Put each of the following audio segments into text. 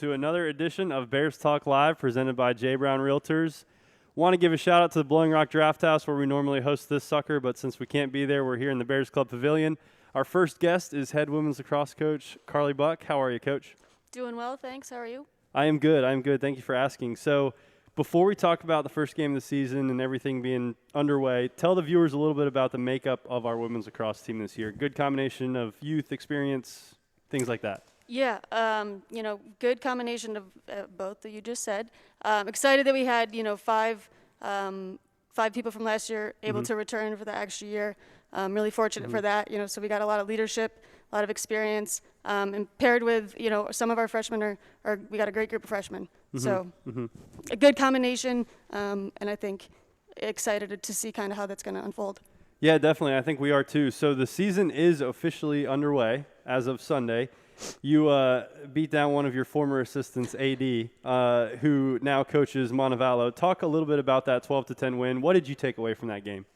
to another edition of Bears Talk Live presented by J. Brown Realtors. Want to give a shout out to the Blowing Rock Draft House where we normally host this sucker, but since we can't be there, we're here in the Bears Club Pavilion. Our first guest is head women's lacrosse coach Carlee Buck. How are you, Coach? Doing well, thanks. How are you? I am good. Thank you for asking. So before we talk about the first game of the season and everything being underway, tell the viewers a little bit about the makeup of our women's lacrosse team this year. Good combination of youth, experience, things like that. Yeah, good combination of both that you just said. Excited that we had, five people from last year able to return for the extra year. Really fortunate for that, so we got a lot of leadership, a lot of experience, and paired with, some of our freshmen we got a great group of freshmen. So a good combination, and I think excited to see kind of how that's going to unfold. Yeah, definitely. I think we are too. So the season is officially underway as of Sunday. You beat down one of your former assistants, AD, who now coaches Montevallo. Talk a little bit about that 12-10 win. What did you take away from that game?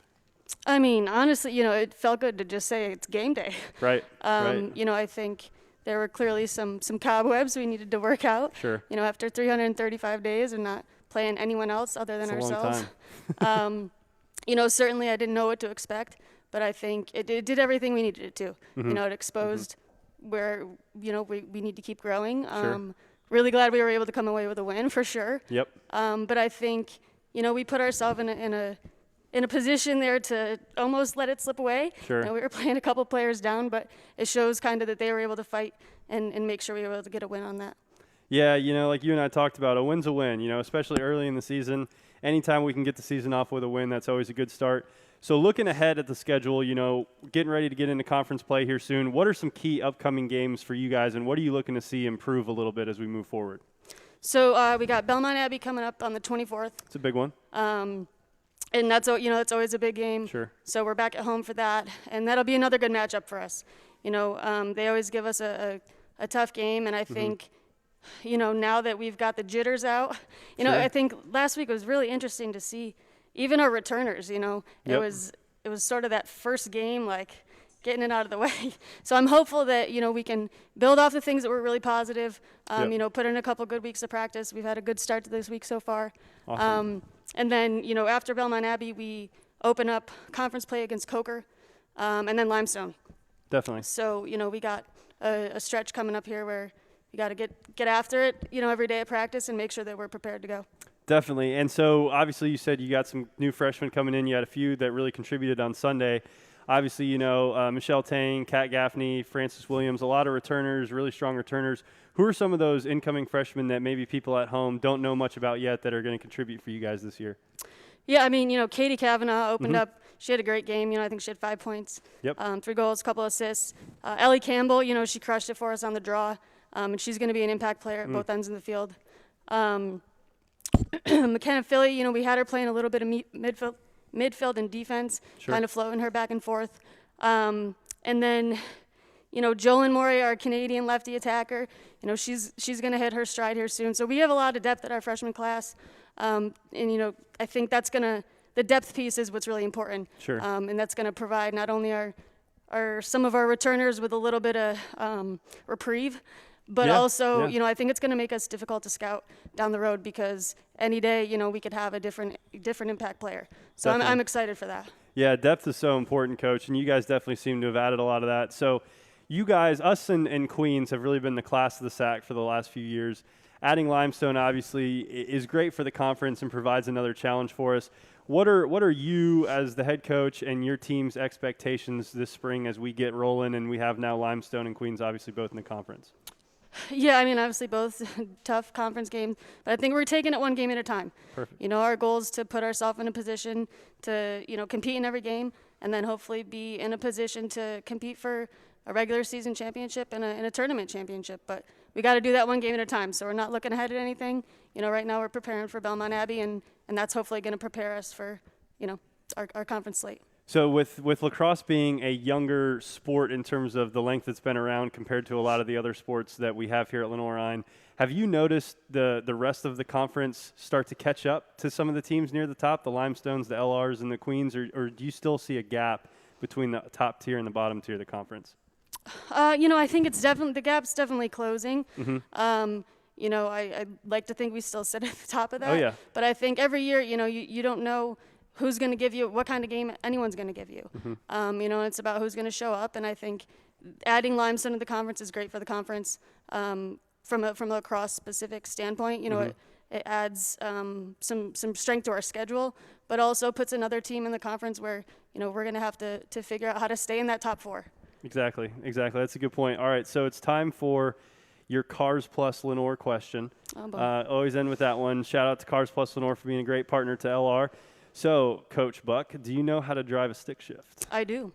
I mean, honestly, it felt good to just say it's game day. Right. I think there were clearly some cobwebs we needed to work out. Sure. After 335 days and not playing anyone else other than ourselves. A long time. Certainly I didn't know what to expect, but I think it did everything we needed it to. It exposed where, we need to keep growing. Sure. Really glad we were able to come away with a win for sure. Yep. But I think, we put ourselves in a position there to almost let it slip away. Sure. We were playing a couple players down, but it shows kind of that they were able to fight and make sure we were able to get a win on that. Yeah, like you and I talked about, a win's a win, especially early in the season. Anytime we can get the season off with a win, that's always a good start. So looking ahead at the schedule, getting ready to get into conference play here soon, what are some key upcoming games for you guys, and what are you looking to see improve a little bit as we move forward? So we got Belmont Abbey coming up on the 24th. It's a big one. And that's always a big game. Sure. So we're back at home for that, and that'll be another good matchup for us. They always give us a tough game, and I think, now that we've got the jitters out, Sure. I think last week was really interesting to see even our returners. Yep. It was sort of that first game, like getting it out of the way. So I'm hopeful that we can build off the things that were really positive. Put in a couple good weeks of practice. We've had a good start to this week so far. Awesome. And then, after Belmont Abbey, we open up conference play against Coker, and then Limestone. Definitely. So, we got a stretch coming up here where we got to get after it, every day at practice and make sure that we're prepared to go. Definitely. And so, obviously, you said you got some new freshmen coming in. You had a few that really contributed on Sunday. Obviously, Michelle Tang, Kat Gaffney, Francis Williams, a lot of returners, really strong returners. Who are some of those incoming freshmen that maybe people at home don't know much about yet that are going to contribute for you guys this year? Yeah, I mean, Katie Kavanaugh opened up. She had a great game. I think she had 5 points, 3 goals, a couple assists. Ellie Campbell, she crushed it for us on the draw, and she's going to be an impact player at both ends of the field. McKenna Philly, we had her playing a little bit of midfield and defense, Sure. kind of floating her back and forth. And then, Jolyn Morey, our Canadian lefty attacker, she's going to hit her stride here soon. So we have a lot of depth at our freshman class. And, I think the depth piece is what's really important. Sure. And that's going to provide not only some of our returners with a little bit of reprieve, but also, I think it's going to make us difficult to scout down the road because any day, we could have a different impact player. So I'm excited for that. Yeah, depth is so important, Coach, and you guys definitely seem to have added a lot of that. So you guys, us and Queens, have really been the class of the SAC for the last few years. Adding Limestone, obviously, is great for the conference and provides another challenge for us. What are you, as the head coach, and your team's expectations this spring as we get rolling and we have now Limestone and Queens obviously both in the conference? Yeah, I mean, obviously both tough conference games, but I think we're taking it one game at a time. Perfect. Our goal is to put ourselves in a position to, compete in every game and then hopefully be in a position to compete for a regular season championship and a tournament championship. But we got to do that one game at a time, so we're not looking ahead at anything. Right now we're preparing for Belmont Abbey, and that's hopefully going to prepare us for, our conference slate. So with lacrosse being a younger sport in terms of the length it's been around compared to a lot of the other sports that we have here at Lenoir-Rhyne, have you noticed the rest of the conference start to catch up to some of the teams near the top, the Limestones, the LRs, and the Queens, or do you still see a gap between the top tier and the bottom tier of the conference? I think the gap's definitely closing. I'd like to think we still sit at the top of that. Oh, yeah. But I think every year, you don't know who's going to give you, what kind of game anyone's going to give you. It's about who's going to show up. And I think adding Limestone to the conference is great for the conference from a lacrosse specific standpoint. It adds some strength to our schedule, but also puts another team in the conference where, we're going to have to figure out how to stay in that top 4. Exactly. That's a good point. All right, so it's time for your Cars Plus Lenore question. Always end with that one. Shout out to Cars Plus Lenore for being a great partner to LR. So, Coach Buck, do you know how to drive a stick shift? I do.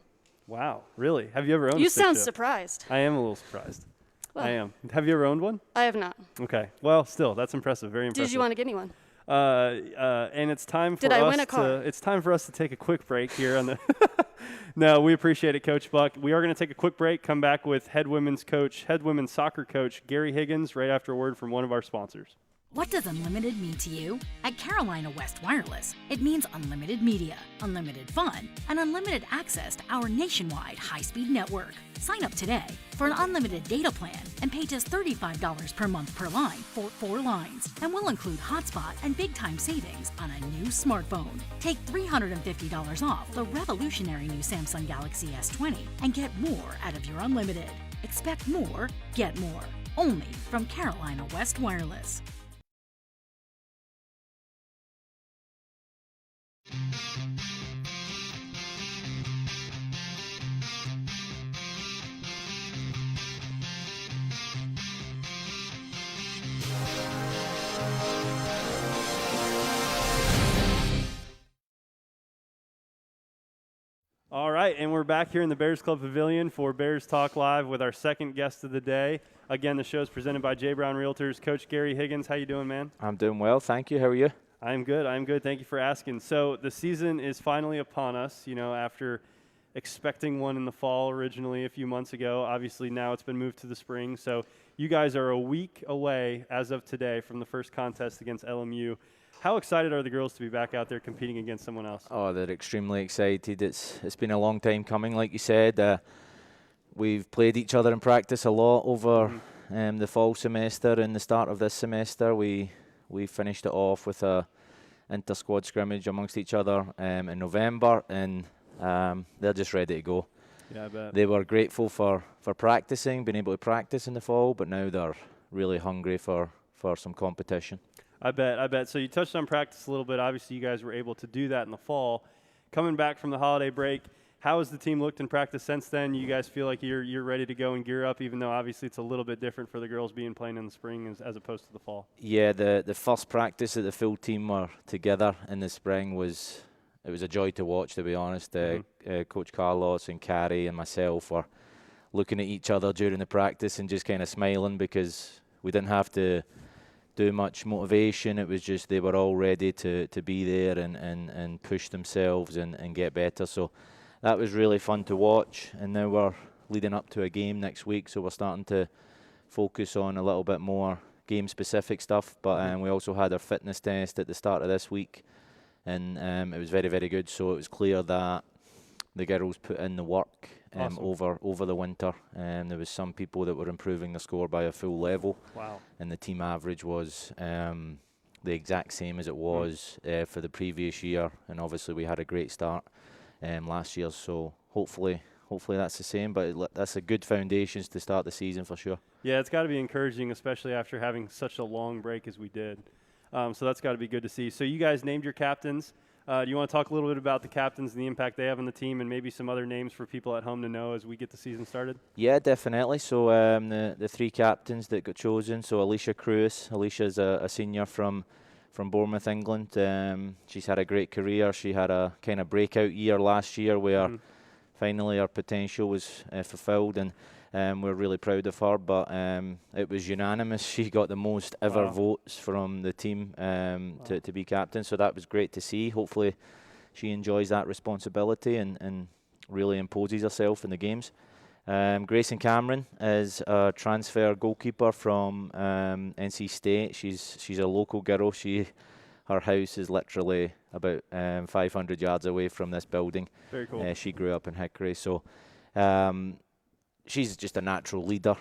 Wow, really? Have you ever owned a stick shift? You sound surprised. I am a little surprised. Well, I am. Have you ever owned one? I have not. Okay. Well, still, that's impressive. Very impressive. Did you want to get me one? And it's time for Did I win a car? It's time for us to take a quick break here on the. No, we appreciate it, Coach Buck. We are going to take a quick break. Come back with head women's soccer coach Gary Higgins right after a word from one of our sponsors. What does unlimited mean to you? At Carolina West Wireless, it means unlimited media, unlimited fun, and unlimited access to our nationwide high-speed network. Sign up today for an unlimited data plan and pay just $35 per month per line for 4 lines. And we'll include hotspot and big-time savings on a new smartphone. Take $350 off the revolutionary new Samsung Galaxy S20 and get more out of your unlimited. Expect more, get more. Only from Carolina West Wireless. All right, and we're back here in the Bears Club Pavilion for Bears Talk Live with our second guest of the day. Again, the show is presented by J. Brown Realtors. Coach Gary Higgins, how you doing, man? I'm doing well, thank you. How are you? I'm good. Thank you for asking. So the season is finally upon us, after expecting one in the fall originally a few months ago. Obviously, now it's been moved to the spring. So you guys are a week away as of today from the first contest against LMU. How excited are the girls to be back out there competing against someone else? Oh, they're extremely excited. It's been a long time coming, like you said. We've played each other in practice a lot over the fall semester and the start of this semester. We finished it off with a inter-squad scrimmage amongst each other in November, and they're just ready to go. Yeah, I bet. They were grateful for practicing, being able to practice in the fall, but now they're really hungry for some competition. I bet. So you touched on practice a little bit. Obviously, you guys were able to do that in the fall. Coming back from the holiday break, how has the team looked in practice since then? You guys feel like you're ready to go and gear up, even though obviously it's a little bit different for the girls playing in the spring as opposed to the fall? Yeah, the first practice that the full team were together in the spring was a joy to watch, to be honest. Coach Carlos and Carlee and myself were looking at each other during the practice and just kind of smiling because we didn't have to do much motivation. It was just they were all ready to be there and push themselves and get better. So that was really fun to watch. And now we're leading up to a game next week, so we're starting to focus on a little bit more game-specific stuff. But we also had our fitness test at the start of this week, and it was very, very good. So it was clear that the girls put in the work Awesome. over the winter, and there was some people that were improving their score by a full level. Wow. And the team average was the exact same as it was for the previous year, and obviously we had a great start last year, so hopefully that's the same, but that's a good foundations to start the season for sure. Yeah, it's got to be encouraging, especially after having such a long break as we did. So that's got to be good to see. So you guys named your captains. Do you want to talk a little bit about the captains and the impact they have on the team, and maybe some other names for people at home to know as we get the season started? Yeah, definitely. So the 3 captains that got chosen, so Alicia Cruz. Alicia's a senior from Bournemouth, England. She's had a great career. She had a kind of breakout year last year where finally her potential was fulfilled, and we're really proud of her. But it was unanimous. She got the most ever votes from the team to be captain, so that was great to see. Hopefully she enjoys that responsibility and really imposes herself in the games. Grayson Cameron is a transfer goalkeeper from NC State. She's a local girl. Her house is literally about 500 yards away from this building. Very cool. She grew up in Hickory, so she's just a natural leader.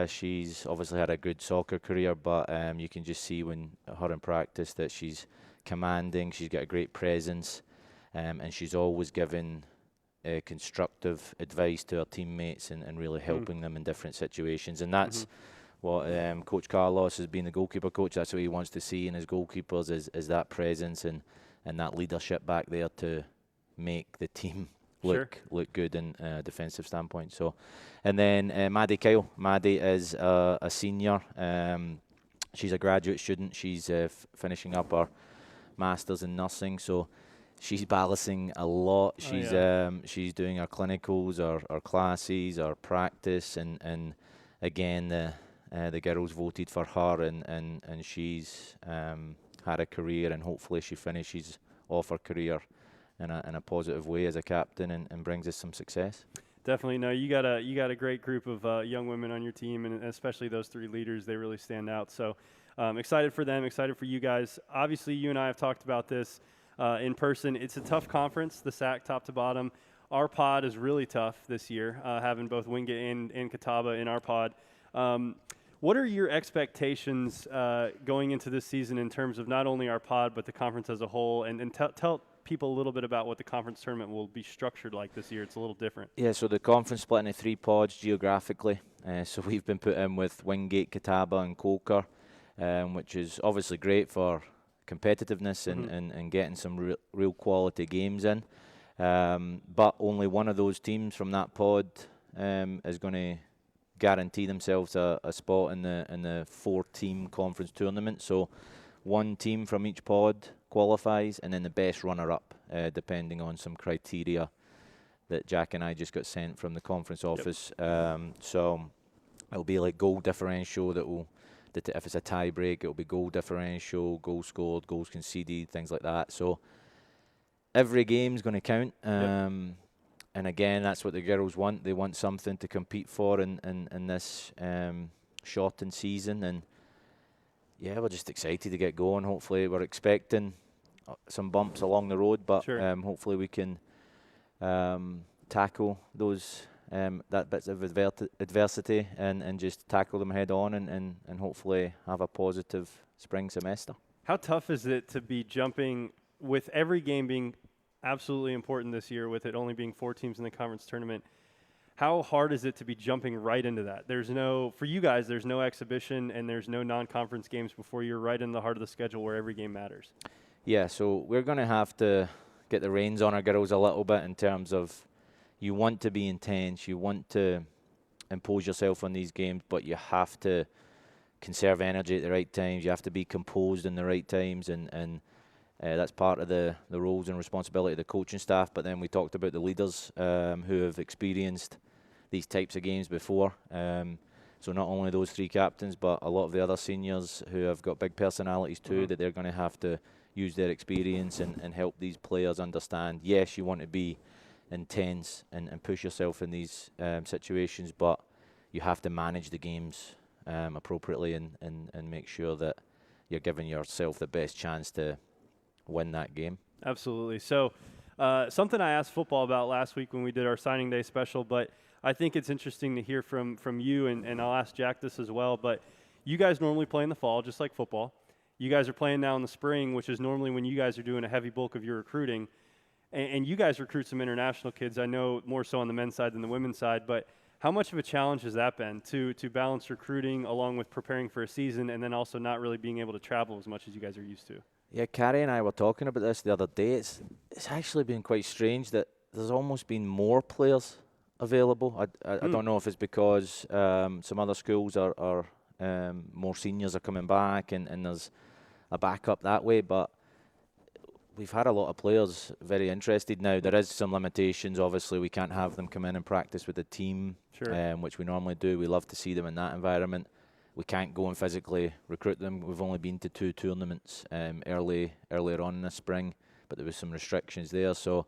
She's obviously had a good soccer career, but you can just see when her in practice that she's commanding. She's got a great presence, and she's always giving constructive advice to her teammates and really helping them in different situations. And that's what Coach Carlos has been the goalkeeper coach. That's what he wants to see in his goalkeepers is that presence and that leadership back there to make the team look good in a defensive standpoint. So, and then Maddie Kyle. Maddie is a senior. She's a graduate student. She's finishing up her master's in nursing. So she's balancing a lot. She's she's doing her clinicals, her classes, her practice, and again the girls voted for her, and she's had a career, and hopefully she finishes off her career in a positive way as a captain and brings us some success. Definitely. No, you got a great group of young women on your team, and especially those three leaders. They really stand out. So excited for them, excited for you guys. Obviously, you and I have talked about this in person. It's a tough conference, the SAC top to bottom. Our pod is really tough this year, having both Wingate and Catawba in our pod. What are your expectations going into this season in terms of not only our pod but the conference as a whole? And tell people a little bit about what the conference tournament will be structured like this year. It's a little different. Yeah, so the conference split into 3 pods geographically. So we've been put in with Wingate, Catawba and Coker, which is obviously great for competitiveness and getting some real quality games in. But only one of those teams from that pod is going to guarantee themselves a spot in the 4-team conference tournament. So one team from each pod qualifies, and then the best runner-up, depending on some criteria that Jack and I just got sent from the conference office. So it'll be like goal differential if it's a tie break, it'll be goal differential, goals scored, goals conceded, things like that. So every game's going to count. And again, that's what the girls want. They want something to compete for in this shortened season. And yeah, we're just excited to get going. Hopefully, we're expecting some bumps along the road, but hopefully we can tackle those that bits of adversity and just tackle them head on and hopefully have a positive spring semester. How tough is it to be jumping with every game being absolutely important this year, with it only being 4 teams in the conference tournament? How hard is it to be jumping right into that? For you guys, there's no exhibition and there's no non-conference games before you're right in the heart of the schedule where every game matters. Yeah, so we're going to have to get the reins on our girls a little bit in terms of you want to be intense, you want to impose yourself on these games, but you have to conserve energy at the right times. You have to be composed in the right times, and that's part of the roles and responsibility of the coaching staff. But then we talked about the leaders who have experienced these types of games before. So not only those 3 captains, but a lot of the other seniors who have got big personalities too, that they're going to have to use their experience and help these players understand, yes, you want to be intense and push yourself in these situations, but you have to manage the games appropriately and make sure that you're giving yourself the best chance to win that game. Absolutely. So something I asked football about last week when we did our signing day special, but I think it's interesting to hear from you, and I'll ask Jack this as well, but you guys normally play in the fall, just like football. You guys are playing now in the spring, which is normally when you guys are doing a heavy bulk of your recruiting, and you guys recruit some international kids. I know more so on the men's side than the women's side, but how much of a challenge has that been to balance recruiting along with preparing for a season and then also not really being able to travel as much as you guys are used to? Yeah, Carrie and I were talking about this the other day. It's actually been quite strange that there's almost been more players available. I don't know if it's because some other schools are more seniors are coming back and there's a backup that way, but we've had a lot of players very interested now. There is some limitations. Obviously, we can't have them come in and practice with the team, which we normally do. We love to see them in that environment. We can't go and physically recruit them. We've only been to 2 tournaments earlier on in the spring, but there was some restrictions there. So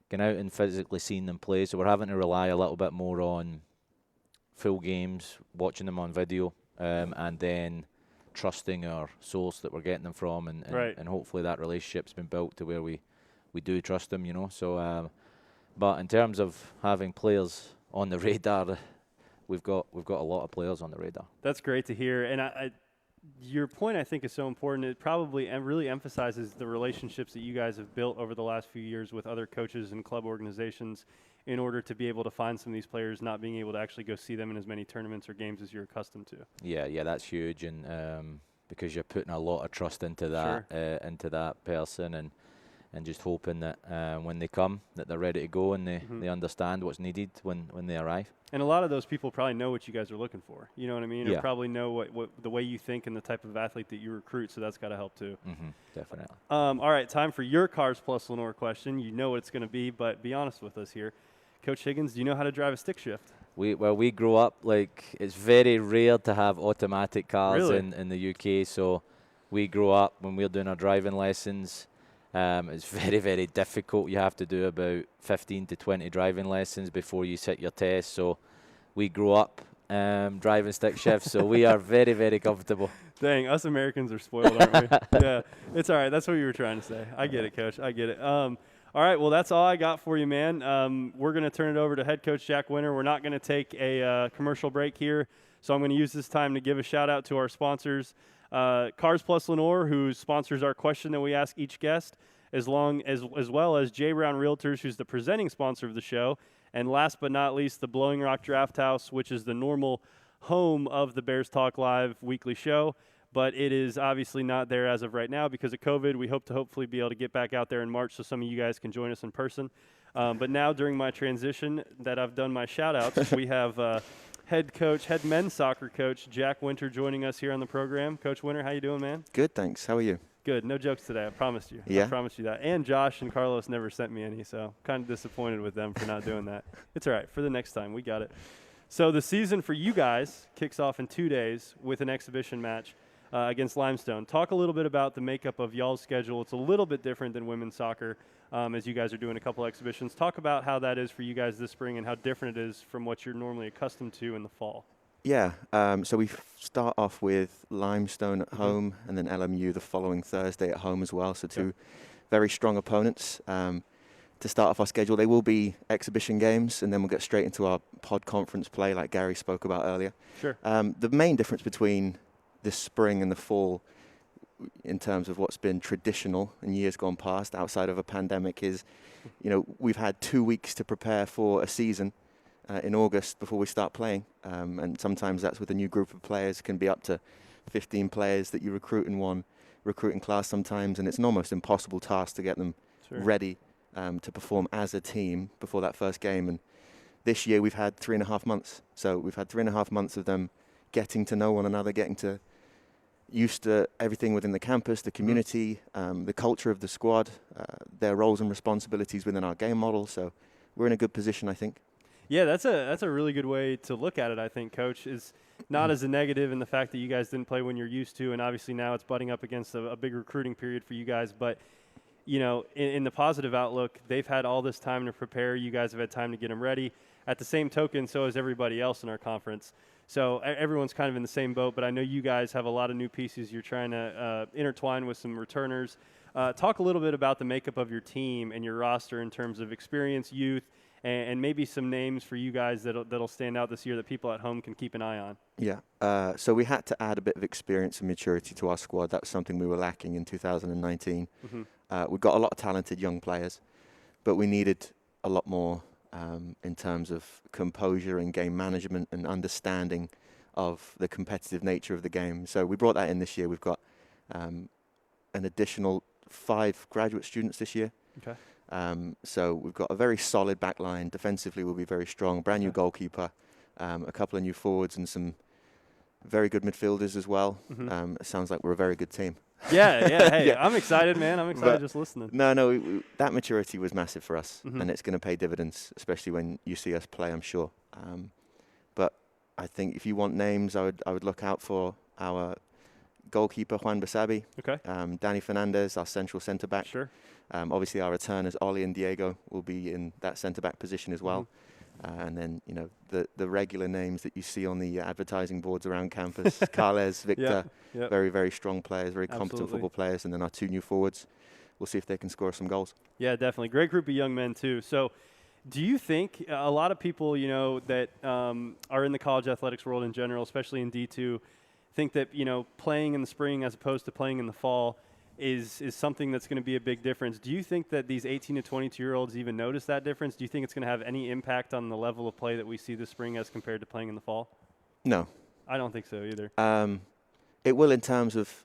going out and physically seeing them play. So we're having to rely a little bit more on full games, watching them on video, and then trusting our source that we're getting them from, and hopefully that relationship's been built to where we do trust them, So, but in terms of having players on the radar, we've got a lot of players on the radar. That's great to hear. And your point, I think, is so important. It probably really emphasizes the relationships that you guys have built over the last few years with other coaches and club organizations in order to be able to find some of these players, not being able to actually go see them in as many tournaments or games as you're accustomed to. Yeah, that's huge, and because you're putting a lot of trust into that person, and just hoping that when they come, that they're ready to go and they understand what's needed when they arrive. And a lot of those people probably know what you guys are looking for. You know what I mean? Yeah. Or probably know what the way you think and the type of athlete that you recruit, so that's got to help too. Definitely. All right, time for your Cars Plus Lenore question. You know what it's going to be, but be honest with us here. Coach Higgins, do you know how to drive a stick shift? We grew up, like, it's very rare to have automatic cars Really? in the UK, so we grew up when we were doing our driving lessons. It's very, very difficult. You have to do about 15 to 20 driving lessons before you sit your test. So we grew up driving stick shifts, so we are very, very comfortable. Dang, us Americans are spoiled, aren't we? Yeah, it's all right. That's what you were trying to say. I get it, Coach. I get it. All right, well, that's all I got for you, man. We're going to turn it over to head coach Jack Winter. We're not going to take a commercial break here, so I'm going to use this time to give a shout-out to our sponsors, Cars Plus Lenore, who sponsors our question that we ask each guest, as well as J. Brown Realtors, who's the presenting sponsor of the show, and last but not least, the Blowing Rock Draft House, which is the normal home of the Bears Talk Live weekly show, but it is obviously not there as of right now because of COVID. We hope to hopefully be able to get back out there in March so some of you guys can join us in person. But now during my transition that I've done my shout-outs, we have head men's soccer coach Jack Winter joining us here on the program. Coach Winter, how you doing, man? Good, thanks. How are you? Good. No jokes today. I promised you. Yeah. I promised you that. And Josh and Carlos never sent me any, so kind of disappointed with them for not doing that. It's all right. For the next time, we got it. So the season for you guys kicks off in 2 days with an exhibition match against Limestone. Talk a little bit about the makeup of y'all's schedule. It's a little bit different than women's soccer as you guys are doing a couple exhibitions. Talk about how that is for you guys this spring and how different it is from what you're normally accustomed to in the fall. Yeah, so we start off with Limestone at home and then LMU the following Thursday at home as well. So two very strong opponents to start off our schedule. They will be exhibition games, and then we'll get straight into our pod conference play like Gary spoke about earlier. Sure. The main difference between the spring and the fall in terms of what's been traditional in years gone past outside of a pandemic is, we've had 2 weeks to prepare for a season in August before we start playing. And sometimes that's with a new group of players. It can be up to 15 players that you recruit in one recruiting class sometimes, and it's an almost impossible task to get them ready to perform as a team before that first game. And this year we've had 3.5 months. So we've had 3.5 months of them getting to know one another, getting to used to everything within the campus, the community, the culture of the squad, their roles and responsibilities within our game model. So we're in a good position, I think. Yeah, that's a really good way to look at it, I think, Coach, is not as a negative in the fact that you guys didn't play when you're used to, and obviously now it's butting up against a big recruiting period for you guys. But, in the positive outlook, they've had all this time to prepare. You guys have had time to get them ready. At the same token, so has everybody else in our conference. So everyone's kind of in the same boat, but I know you guys have a lot of new pieces you're trying to intertwine with some returners. Talk a little bit about the makeup of your team and your roster in terms of experience, youth, and maybe some names for you guys that'll stand out this year that people at home can keep an eye on. Yeah, so we had to add a bit of experience and maturity to our squad. That was something we were lacking in 2019. We've got a lot of talented young players, but we needed a lot more in terms of composure and game management and understanding of the competitive nature of the game. So we brought that in this year. We've got an additional 5 graduate students this year. Okay. So we've got a very solid back line. Defensively, we'll be very strong. Brand new goalkeeper, a couple of new forwards, and some very good midfielders as well. It sounds like we're a very good team. Yeah. Hey, I'm excited, man. I'm excited just listening. No, that maturity was massive for us, and it's going to pay dividends, especially when you see us play, I'm sure. But I think if you want names, I would look out for our goalkeeper, Juan Basabi. Okay. Danny Fernandez, our central centre-back. Sure. Obviously, our returners, Ollie and Diego, will be in that centre-back position as well. And then, the regular names that you see on the advertising boards around campus, Carles, Victor, very, very strong players, very competent football players. And then our 2 new forwards. We'll see if they can score some goals. Yeah, definitely. Great group of young men, too. So Do you think a lot of people, that are in the college athletics world in general, especially in D2, think that, playing in the spring as opposed to playing in the fall is something that's going to be a big difference? Do you think that these 18 to 22-year-olds even notice that difference? Do you think it's going to have any impact on the level of play that we see this spring as compared to playing in the fall? No. I don't think so either. It will in terms of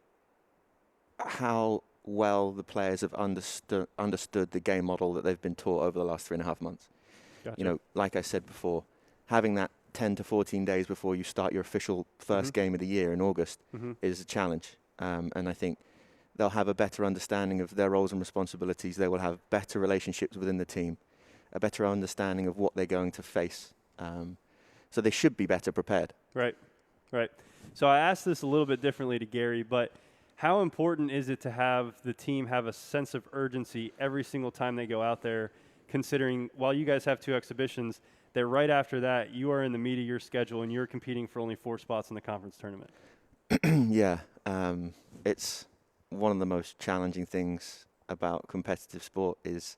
how well the players have understood the game model that they've been taught over the last 3.5 months. Gotcha. Like I said before, having that 10 to 14 days before you start your official first game of the year in August is a challenge. And I think they'll have a better understanding of their roles and responsibilities. They will have better relationships within the team, a better understanding of what they're going to face. So they should be better prepared. Right. So I asked this a little bit differently to Gary, but how important is it to have the team have a sense of urgency every single time they go out there, considering while you guys have 2 exhibitions, that right after that you are in the meat of your schedule and you're competing for only 4 spots in the conference tournament? Yeah. It's one of the most challenging things about competitive sport is,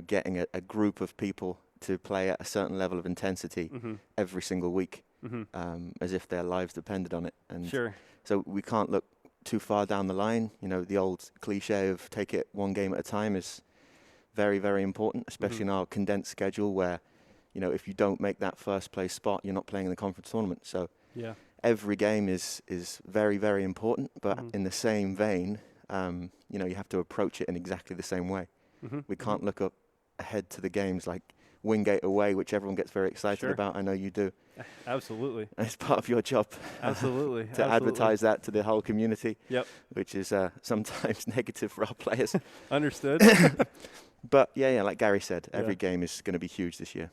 getting a group of people to play at a certain level of intensity every single week, as if their lives depended on it. And sure. So we can't look too far down the line. The old cliche of take it one game at a time is very, very important, especially in our condensed schedule where, if you don't make that first place spot, you're not playing in the conference tournament. So yeah, every game is very, very important, but in the same vein, you have to approach it in exactly the same way. We can't look up ahead to the games like Wingate away, which everyone gets very excited about. I know you do. Absolutely. And it's part of your job. Absolutely. to advertise that to the whole community. Yep. Which is sometimes negative for our players. Understood. But yeah, like Gary said, every game is going to be huge this year.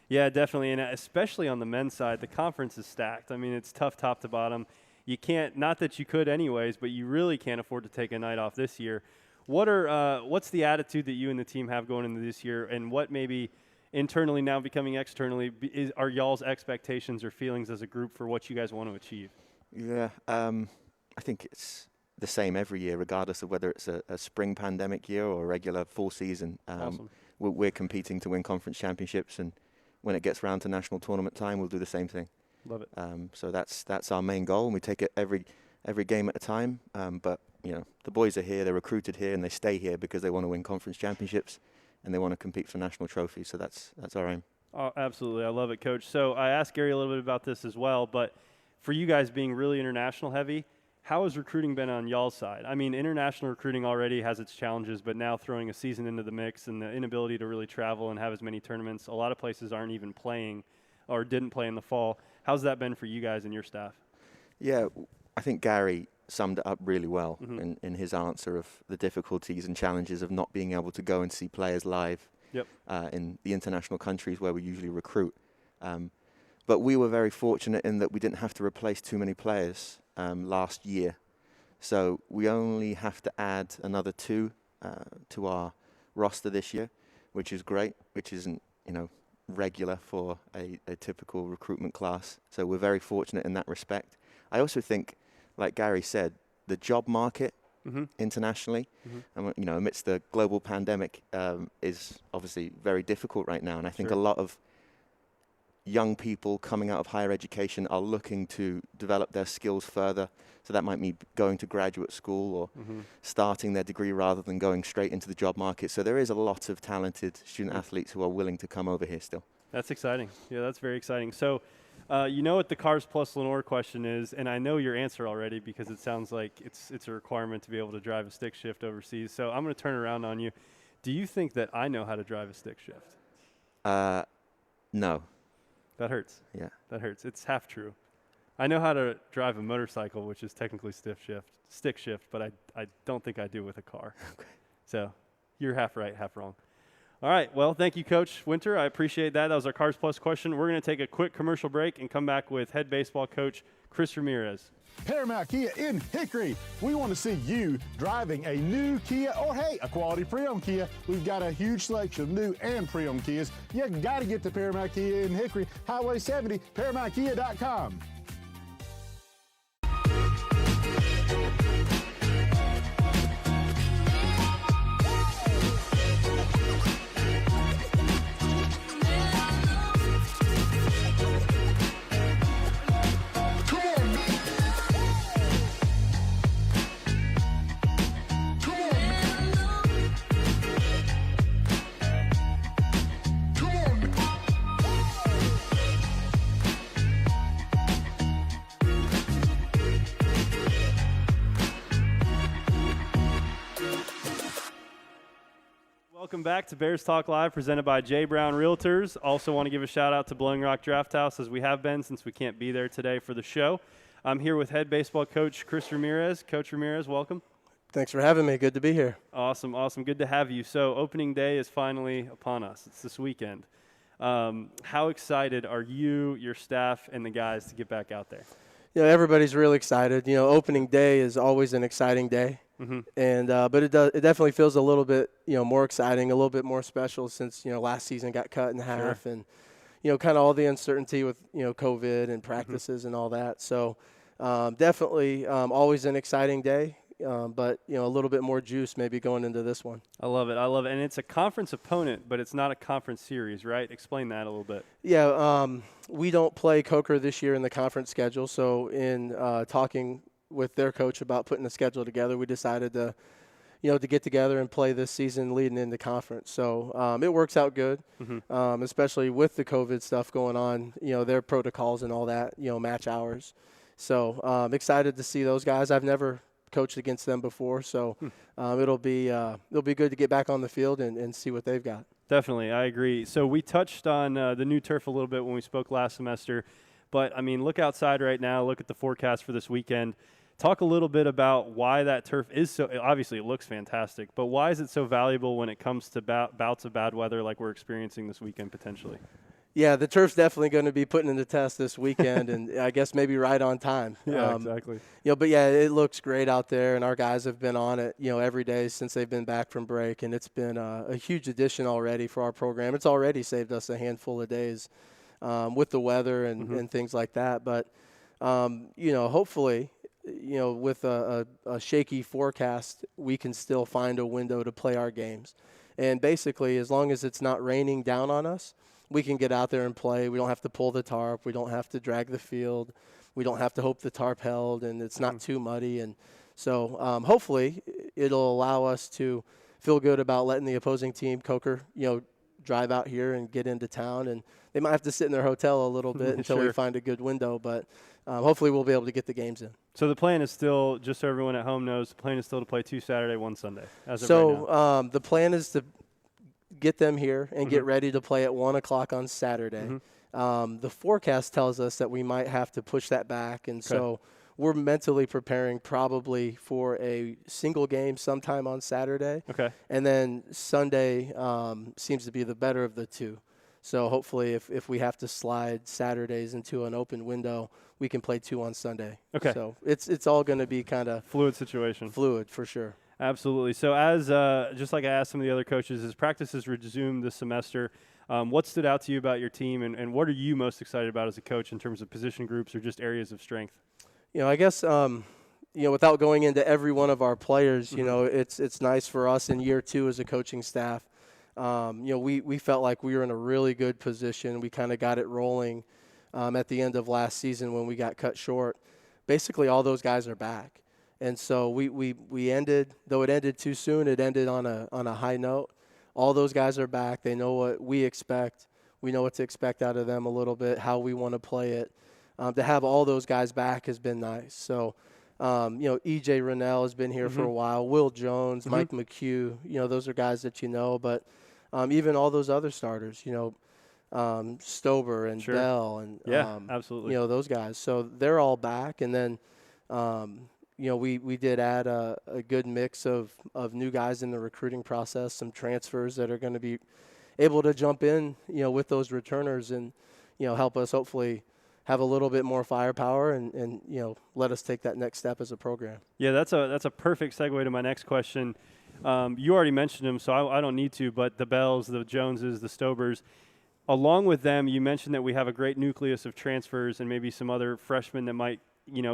Yeah, definitely, and especially on the men's side, the conference is stacked. I mean, it's tough top to bottom. You can't, not that you could anyways, but you really can't afford to take a night off this year. What's the attitude that you and the team have going into this year, and what maybe internally now becoming externally are y'all's expectations or feelings as a group for what you guys want to achieve? Yeah, I think it's the same every year, regardless of whether it's a spring pandemic year or a regular full season. Awesome. We're competing to win conference championships, and when it gets round to national tournament time, we'll do the same thing. Love it. So that's our main goal, and we take it every game at a time. But the boys are here, they're recruited here, and they stay here because they want to win conference championships, and they want to compete for national trophies. So that's our aim. Oh, absolutely. I love it, Coach. So I asked Gary a little bit about this as well, but for you guys being really international heavy, how has recruiting been on y'all's side? I mean, international recruiting already has its challenges, but now throwing a season into the mix and the inability to really travel and have as many tournaments, a lot of places aren't even playing or didn't play in the fall. How's that been for you guys and your staff? Yeah, I think Gary summed it up really well in his answer of the difficulties and challenges of not being able to go and see players live in the international countries where we usually recruit. But we were very fortunate in that we didn't have to replace too many players last year. So we only have to add another 2 to our roster this year, which is great, which isn't, regular for a typical recruitment class. So we're very fortunate in that respect. I also think, like Gary said, the job market internationally, amidst the global pandemic, is obviously very difficult right now. And I think a lot of young people coming out of higher education are looking to develop their skills further. So that might mean going to graduate school or starting their degree rather than going straight into the job market. So there is a lot of talented student athletes who are willing to come over here still. That's exciting. Yeah, that's very exciting. So you know what the Cars Plus Lenoir question is, and I know your answer already because it sounds like it's a requirement to be able to drive a stick shift overseas. So I'm going to turn it around on you. Do you think that I know how to drive a stick shift? No. That hurts. Yeah. That hurts. It's half true. I know how to drive a motorcycle, which is technically stick shift, but I don't think I do with a car. Okay. So you're half right, half wrong. All right. Well, thank you, Coach Winter. I appreciate that. That was our Cars Plus question. We're going to take a quick commercial break and come back with head baseball coach Chris Ramirez. Paramount Kia in Hickory. We want to see you driving a new Kia or, hey, a quality pre-owned Kia. We've got a huge selection of new and pre-owned Kias. You got to get to Paramount Kia in Hickory, Highway 70, ParamountKia.com. Welcome back to Bears Talk Live, presented by J. Brown Realtors. Also want to give a shout-out to Blowing Rock Draft House, as we have been since we can't be there today for the show. I'm here with head baseball coach Chris Ramirez. Coach Ramirez, welcome. Thanks for having me. Good to be here. Awesome. Good to have you. So opening day is finally upon us. It's this weekend. How excited are you, your staff, and the guys to get back out there? Everybody's really excited. Opening day is always an exciting day. And but it definitely feels a little bit more exciting, a little bit more special since last season got cut in half, and kind of all the uncertainty with COVID and practices and all that. So definitely always an exciting day, but a little bit more juice maybe going into this one. I love it, and it's a conference opponent, but it's not a conference series, right? Explain that a little bit. Yeah, we don't play Coker this year in the conference schedule, so in talking with their coach about putting the schedule together, we decided to get together and play this season leading into conference. So it works out good, especially with the COVID stuff going on, their protocols and all that, match hours. So excited to see those guys. I've never coached against them before, so it'll be good to get back on the field and see what they've got. Definitely, I agree. So we touched on the new turf a little bit when we spoke last semester, but I mean, look outside right now, look at the forecast for this weekend. Talk a little bit about why that turf is so – obviously, it looks fantastic, but why is it so valuable when it comes to bouts of bad weather like we're experiencing this weekend potentially? Yeah, the turf's definitely going to be putting in the test this weekend, and I guess maybe right on time. Yeah, exactly. But, yeah, it looks great out there, and our guys have been on it, every day since they've been back from break, and it's been a huge addition already for our program. It's already saved us a handful of days with the weather and things like that. But, hopefully – with a shaky forecast, we can still find a window to play our games. And basically, as long as it's not raining down on us, we can get out there and play. We don't have to pull the tarp. We don't have to drag the field. We don't have to hope the tarp held and it's not too muddy. And so hopefully it'll allow us to feel good about letting the opposing team, Coker, drive out here and get into town. And they might have to sit in their hotel a little bit until we find a good window. But hopefully we'll be able to get the games in. So the plan is still, just so everyone at home knows, the plan is still to play 2 Saturday, 1 Sunday. As of right now. The plan is to get them here and get ready to play at 1 o'clock on Saturday. The forecast tells us that we might have to push that back, and so we're mentally preparing probably for a single game sometime on Saturday. And then Sunday seems to be the better of the two. So hopefully if we have to slide Saturdays into an open window, we can play 2 on Sunday. So it's all going to be kind of fluid situation. Fluid for sure. Absolutely. So as just like I asked some of the other coaches, as practices resumed this semester, what stood out to you about your team, and what are you most excited about as a coach in terms of position groups or just areas of strength? I guess without going into every one of our players, it's nice for us in year 2 as a coaching staff. We felt like we were in a really good position. We kind of got it rolling at the end of last season when we got cut short. Basically, all those guys are back. And so we ended, though it ended too soon, it ended on a high note. All those guys are back. They know what we expect. We know what to expect out of them a little bit, how we want to play it. To have all those guys back has been nice. So, E.J. Rennell has been here for a while. Will Jones, Mike McHugh, those are guys that you know. But even all those other starters, Stober and Bell and absolutely. Those guys. So they're all back. And then, we did add a good mix of new guys in the recruiting process, some transfers that are going to be able to jump in, with those returners and, help us hopefully have a little bit more firepower and let us take that next step as a program. Yeah, that's a perfect segue to my next question. You already mentioned them, so I don't need to, but the Bells, the Joneses, the Stobers, along with them, you mentioned that we have a great nucleus of transfers and maybe some other freshmen that might,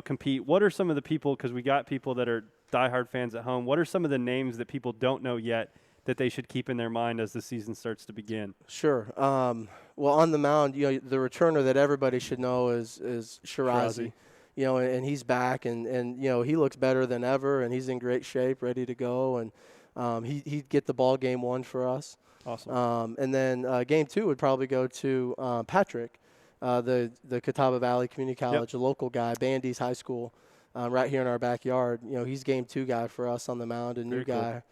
compete. What are some of the people, because we got people that are diehard fans at home, what are some of the names that people don't know yet that they should keep in their mind as the season starts to begin? Sure. Well, on the mound, the returner that everybody should know is Shirazi. And he's back, and he looks better than ever, and he's in great shape, ready to go, and he'd get the ball game 1 for us. Awesome. And then game 2 would probably go to Patrick, the Catawba Valley Community College, a local guy, Bandy's High School, right here in our backyard. He's game 2 guy for us on the mound, a new guy.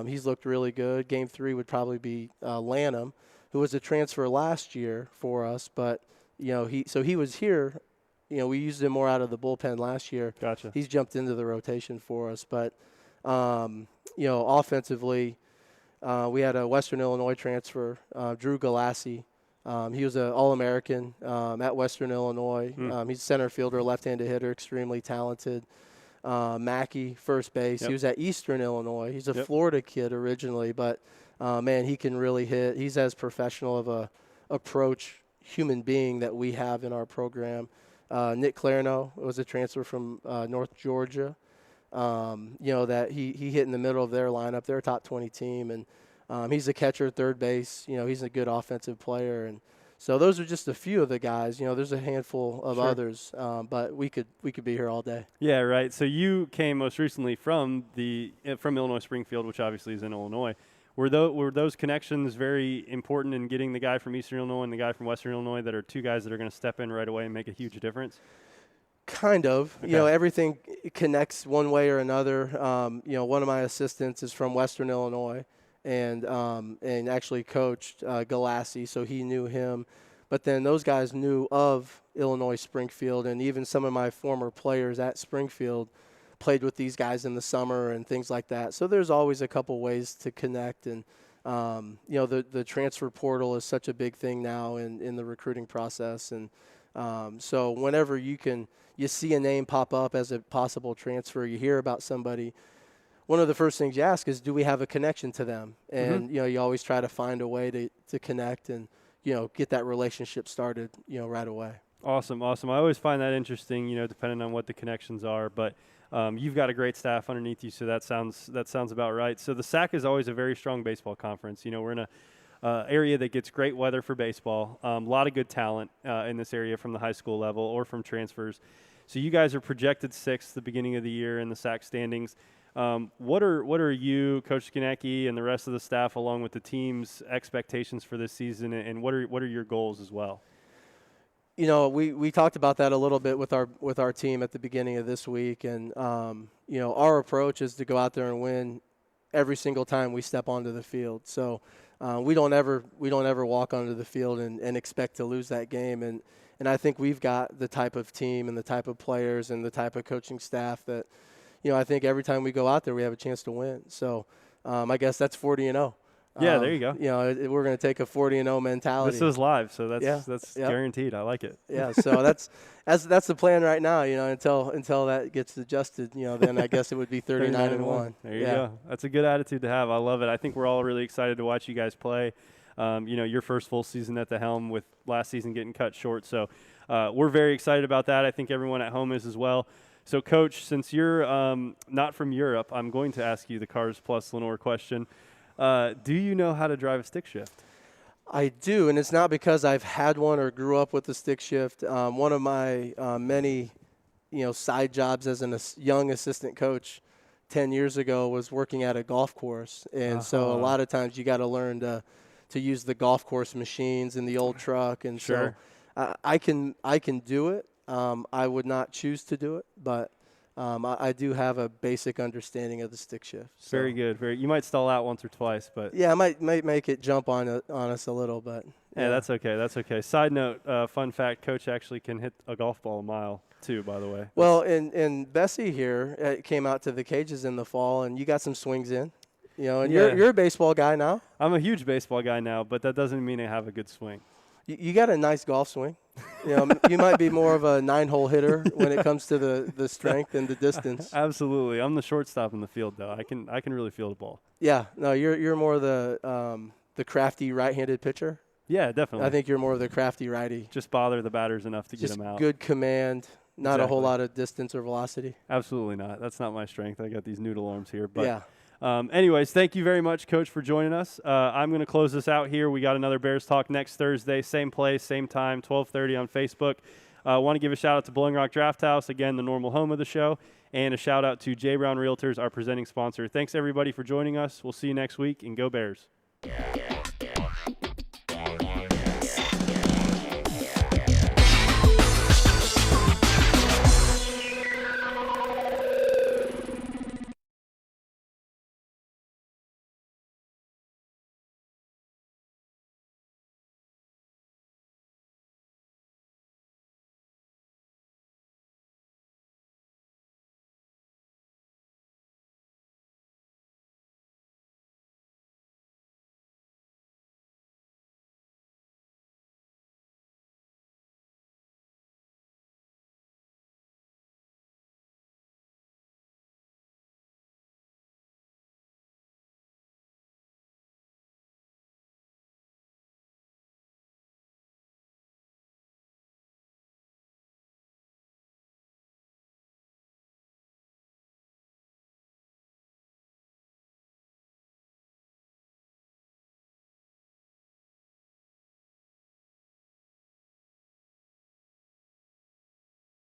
He's looked really good. Game 3 would probably be Lanham, who was a transfer last year for us, but he was here. We used him more out of the bullpen last year. Gotcha. He's jumped into the rotation for us, but offensively, we had a Western Illinois transfer, Drew Galassi. He was an All-American at Western Illinois. He's a center fielder, left-handed hitter, extremely talented. Mackey, first base. Yep. He was at Eastern Illinois. He's a Yep. Florida kid originally, but man, he can really hit. He's as professional of a approach human being that we have in our program. Nick Clarno was a transfer from North Georgia. That he hit in the middle of their lineup. They're a top 20 team, and he's a catcher, third base. He's a good offensive player, and so those are just a few of the guys. There's a handful of Sure. others, but we could be here all day. Yeah, right. So you came most recently from Illinois Springfield, which obviously is in Illinois. Were those connections very important in getting the guy from Eastern Illinois and the guy from Western Illinois that are two guys that are going to step in right away and make a huge difference? Kind of. Okay. Everything connects one way or another. One of my assistants is from Western Illinois and actually coached Galassi, so he knew him. But then those guys knew of Illinois Springfield, and even some of my former players at Springfield played with these guys in the summer and things like that. So there's always a couple ways to connect, and the transfer portal is such a big thing now in the recruiting process, and so whenever you see a name pop up as a possible transfer, you hear about somebody, one of the first things you ask is, do we have a connection to them? And you always try to find a way to connect and get that relationship started right away. Awesome. I always find that interesting, depending on what the connections are, but you've got a great staff underneath you, so that sounds about right. So the SAC is always a very strong baseball conference. We're in a area that gets great weather for baseball. A lot of good talent in this area from the high school level or from transfers. So you guys are projected 6th the beginning of the year in the SAC standings. What are you, Coach Skanecki, and the rest of the staff, along with the team's expectations for this season, and what are your goals as well? We talked about that a little bit with our team at the beginning of this week, and our approach is to go out there and win every single time we step onto the field. So we don't ever walk onto the field and expect to lose that game, and I think we've got the type of team and the type of players and the type of coaching staff that I think every time we go out there we have a chance to win. So I guess that's 40-0. Yeah, there you go. We're going to take a 40-0 mentality. This is live, so that's Yep. guaranteed. I like it. Yeah, so that's the plan right now. Until that gets adjusted, then I guess it would be 39-1. There you go. That's a good attitude to have. I love it. I think we're all really excited to watch you guys play. Your first full season at the helm with last season getting cut short. So we're very excited about that. I think everyone at home is as well. So, Coach, since you're not from Europe, I'm going to ask you the Cars Plus Lenore question. Do you know how to drive a stick shift? I do, and it's not because I've had one or grew up with a stick shift. One of my many, side jobs as a young assistant coach 10 years ago was working at a golf course, and so a lot of times you got to learn to use the golf course machines in the old truck, and Sure. so I can do it. I would not choose to do it, but I do have a basic understanding of the stick shift. So. Very good. You might stall out once or twice, but Yeah, I might make it jump on us a little, but yeah, that's okay. That's okay. Side note, fun fact: Coach actually can hit a golf ball a mile too. By the way. Well, and Bessie here came out to the cages in the fall, and you got some swings in, and Yeah. you're a baseball guy now. I'm a huge baseball guy now, but that doesn't mean I have a good swing. You got a nice golf swing. You might be more of a 9-hole hitter when it comes to the strength and the distance. Absolutely. I'm the shortstop in the field, though. I can really field a ball. Yeah, no, you're more the crafty right-handed pitcher. Yeah, definitely. I think you're more of the crafty righty. Just bother the batters enough to Just get them out. good command, not a whole Exactly. lot of distance or velocity. Absolutely not. That's not my strength. I got these noodle arms here. But Yeah. Anyways, thank you very much, Coach, for joining us. I'm going to close this out here. We got another Bears Talk next Thursday, same place, same time, 12:30 on Facebook. I want to give a shout-out to Blowing Rock Draft House, again, the normal home of the show, and a shout-out to J. Brown Realtors, our presenting sponsor. Thanks, everybody, for joining us. We'll see you next week, and go Bears.